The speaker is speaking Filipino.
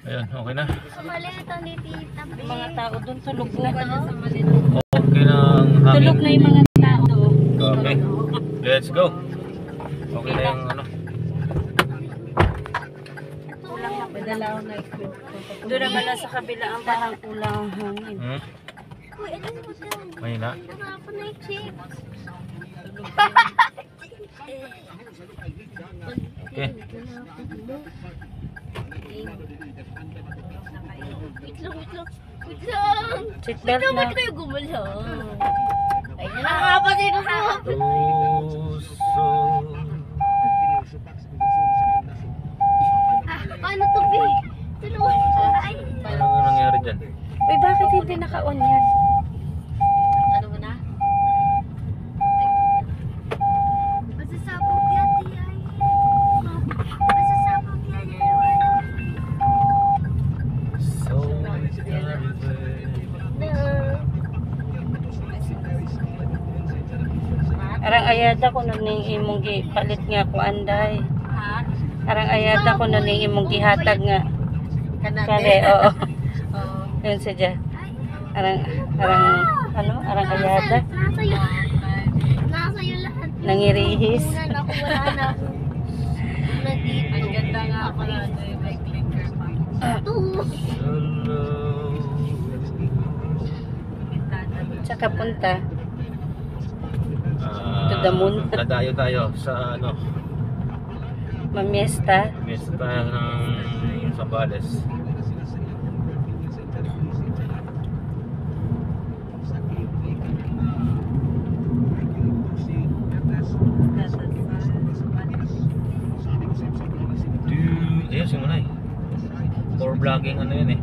Ayan, okay na. Maliit ang ni Tita B. Yung mga tao doon tulog na. Okay na ang hangin. Tulog na yung mga tao doon. Okay, let's go. Okay na yung ano. Kulang na padalaw na ito. Doon naman na sa kabila ang bahang kulang ang hangin. Uy, ano mo doon? Mahina. Nakapa na yung chips. Okay. Wait lang, wait lang. Wait lang. Seatbelt Ikaw na. ba't kayo gumalaw? Ay, nakakapasin ako. Puso. Paano to, P? Tulungan ko. Ay. Ano nga nangyari dyan? Uy, bakit hindi naka-on yan? Ano mo na? Masasabog yan, di ay. Masasabog yan yan. So, Arang ayada ko nun ning imong gipalit nga ko anday. Ha? Arang ayada ko nun ning imong gihatag nga. Kare, oo. Yun sadya. Arang arang ayada. Nasa iyo. Nasa iyo lahat. Nangirihis. Una na ako, wala na ako. Nandito. Ang ganda nga pala yung may clicker pa. Ito. Tsaka punta. To the moon. Nadayo tayo sa ano, Mamiesta. miss tayo ng Zambales. Ayun, simunay. For vlogging ano yun eh.